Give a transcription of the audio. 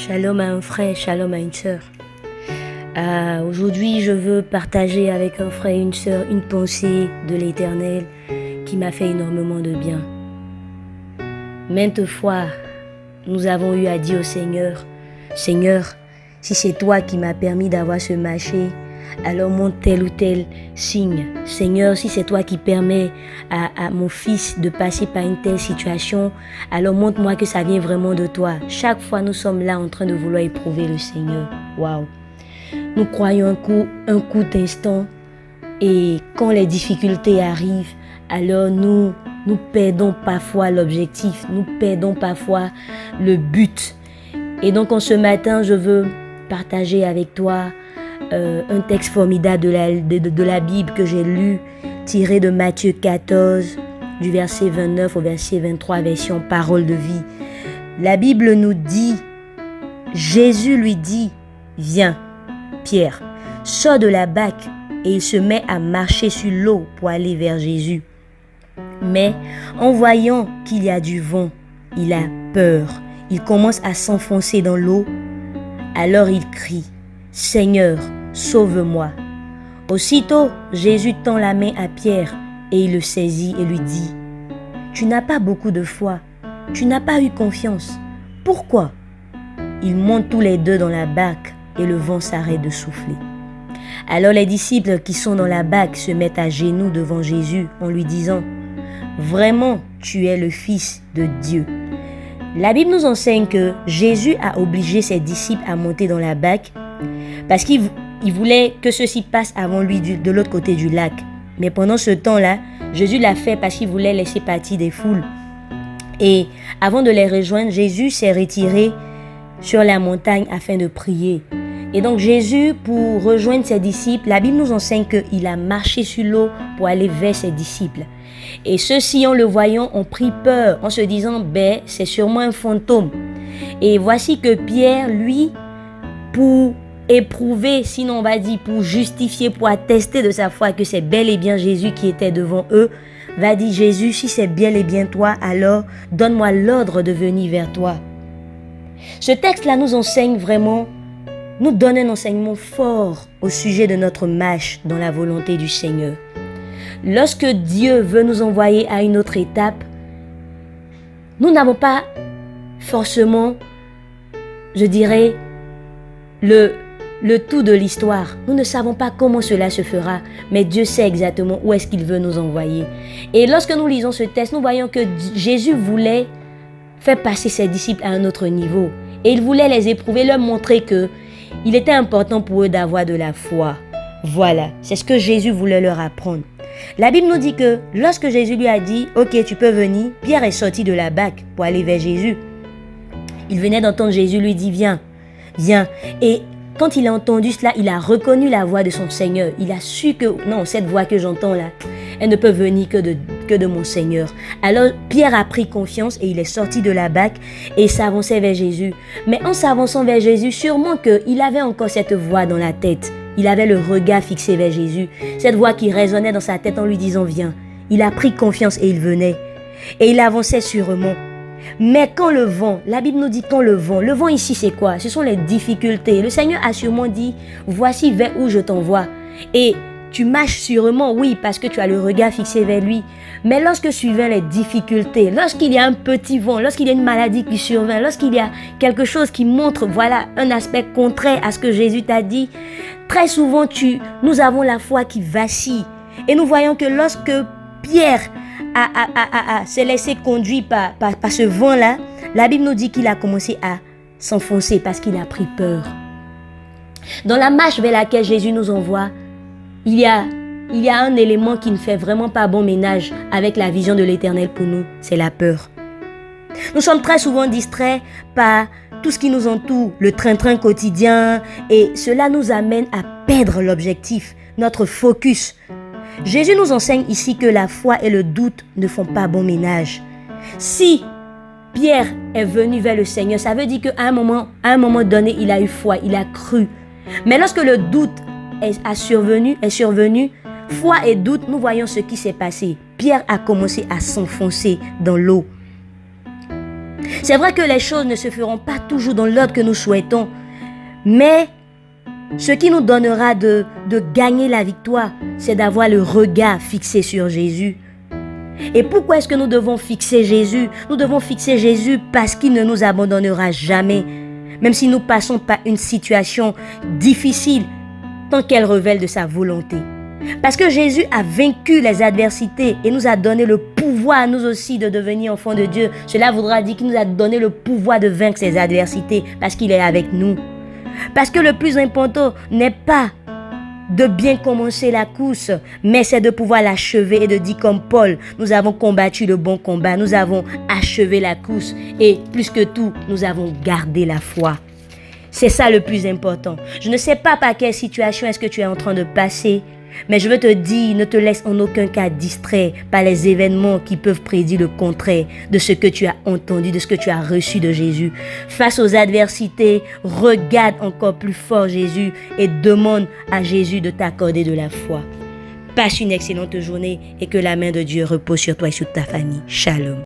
Shalom à un frère, shalom à une sœur. Aujourd'hui, je veux partager avec un frère et une sœur une pensée de l'Éternel qui m'a fait énormément de bien. Maintes fois, nous avons eu à dire au Seigneur, « Seigneur, si c'est toi qui m'as permis d'avoir ce marché, alors montre tel ou tel signe. Seigneur, si c'est toi qui permets à mon fils de passer par une telle situation, alors montre-moi que ça vient vraiment de toi. » Chaque fois, nous sommes là en train de vouloir éprouver le Seigneur. Waouh! Nous croyons un coup d'instant, et quand les difficultés arrivent, alors nous perdons parfois l'objectif, nous perdons parfois le but. Et donc, en ce matin, je veux partager avec toi un texte formidable de la Bible que j'ai lu, tiré de Matthieu 14, du verset 29 au verset 23, version parole de vie. La Bible nous dit, Jésus lui dit, « Viens, Pierre, sors de la barque. » Et il se met à marcher sur l'eau pour aller vers Jésus. Mais en voyant qu'il y a du vent, il a peur. Il commence à s'enfoncer dans l'eau. Alors il crie, « Seigneur, sauve-moi. » Aussitôt, Jésus tend la main à Pierre et il le saisit et lui dit, « Tu n'as pas beaucoup de foi, tu n'as pas eu confiance. Pourquoi ?» Ils montent tous les deux dans la barque et le vent s'arrête de souffler. Alors les disciples qui sont dans la barque se mettent à genoux devant Jésus en lui disant, « Vraiment, tu es le Fils de Dieu. » La Bible nous enseigne que Jésus a obligé ses disciples à monter dans la barque parce qu'il voulait que ceux-ci passent avant lui de l'autre côté du lac. Mais pendant ce temps-là, Jésus l'a fait parce qu'il voulait laisser partir des foules. Et avant de les rejoindre, Jésus s'est retiré sur la montagne afin de prier. Et donc Jésus, pour rejoindre ses disciples, la Bible nous enseigne qu'il a marché sur l'eau pour aller vers ses disciples. Et ceux-ci, en le voyant, ont pris peur en se disant, « c'est sûrement un fantôme. » Et voici que Pierre, lui, pour éprouver, sinon on va dire pour justifier, pour attester de sa foi que c'est bel et bien Jésus qui était devant eux, va dire, « Jésus, si c'est bel et bien toi, alors donne-moi l'ordre de venir vers toi. » Ce texte-là nous enseigne vraiment, nous donne un enseignement fort au sujet de notre marche dans la volonté du Seigneur. Lorsque Dieu veut nous envoyer à une autre étape, nous n'avons pas forcément, je dirais, le tout de l'histoire. Nous ne savons pas comment cela se fera, mais Dieu sait exactement où est-ce qu'il veut nous envoyer. Et lorsque nous lisons ce texte, nous voyons que Jésus voulait faire passer ses disciples à un autre niveau. Et il voulait les éprouver, leur montrer que il était important pour eux d'avoir de la foi. Voilà, c'est ce que Jésus voulait leur apprendre. La Bible nous dit que lorsque Jésus lui a dit « Ok, tu peux venir », Pierre est sorti de la barque pour aller vers Jésus. Il venait d'entendre Jésus lui dire « Viens, viens ». Et quand il a entendu cela, il a reconnu la voix de son Seigneur. Il a su que non, cette voix que j'entends là, elle ne peut venir que de mon Seigneur. Alors Pierre a pris confiance et il est sorti de la barque et s'avançait vers Jésus. Mais en s'avançant vers Jésus, sûrement qu'il avait encore cette voix dans la tête. Il avait le regard fixé vers Jésus. Cette voix qui résonnait dans sa tête en lui disant « Viens ». Il a pris confiance et il venait. Et il avançait sûrement. Mais quand le vent, la Bible nous dit quand le vent ici c'est quoi? Ce sont les difficultés. Le Seigneur a sûrement dit « Voici vers où je t'envoie ». Et tu marches sûrement, oui, parce que tu as le regard fixé vers lui. Mais lorsque suivant les difficultés, lorsqu'il y a un petit vent, lorsqu'il y a une maladie qui survient, lorsqu'il y a quelque chose qui montre, voilà, un aspect contraire à ce que Jésus t'a dit, très souvent, nous avons la foi qui vacille. Et nous voyons que lorsque Pierre s'est laissé conduire par ce vent-là, la Bible nous dit qu'il a commencé à s'enfoncer parce qu'il a pris peur. Dans la marche vers laquelle Jésus nous envoie, il y a un élément qui ne fait vraiment pas bon ménage avec la vision de l'Éternel pour nous, c'est la peur. Nous sommes très souvent distraits par tout ce qui nous entoure, le train-train quotidien, et cela nous amène à perdre l'objectif, notre focus. Jésus nous enseigne ici que la foi et le doute ne font pas bon ménage. Si Pierre est venu vers le Seigneur, ça veut dire qu'à un moment donné, il a eu foi, il a cru. Mais lorsque le doute est survenu, foi et doute, nous voyons ce qui s'est passé. Pierre a commencé à s'enfoncer dans l'eau. C'est vrai que les choses ne se feront pas toujours dans l'ordre que nous souhaitons, mais ce qui nous donnera de gagner la victoire, c'est d'avoir le regard fixé sur Jésus. Et pourquoi est-ce que nous devons fixer Jésus? Nous devons fixer Jésus parce qu'il ne nous abandonnera jamais. Même si nous passons par une situation difficile, tant qu'elle révèle de sa volonté. Parce que Jésus a vaincu les adversités et nous a donné le pouvoir à nous aussi de devenir enfants de Dieu. Cela voudra dire qu'il nous a donné le pouvoir de vaincre ces adversités parce qu'il est avec nous. Parce que le plus important n'est pas de bien commencer la course, mais c'est de pouvoir l'achever et de dire comme Paul, nous avons combattu le bon combat, nous avons achevé la course et plus que tout, nous avons gardé la foi. C'est ça le plus important. Je ne sais pas par quelle situation est-ce que tu es en train de passer, mais je veux te dire, ne te laisse en aucun cas distraire par les événements qui peuvent prédire le contraire de ce que tu as entendu, de ce que tu as reçu de Jésus. Face aux adversités, regarde encore plus fort Jésus et demande à Jésus de t'accorder de la foi. Passe une excellente journée et que la main de Dieu repose sur toi et sur ta famille. Shalom.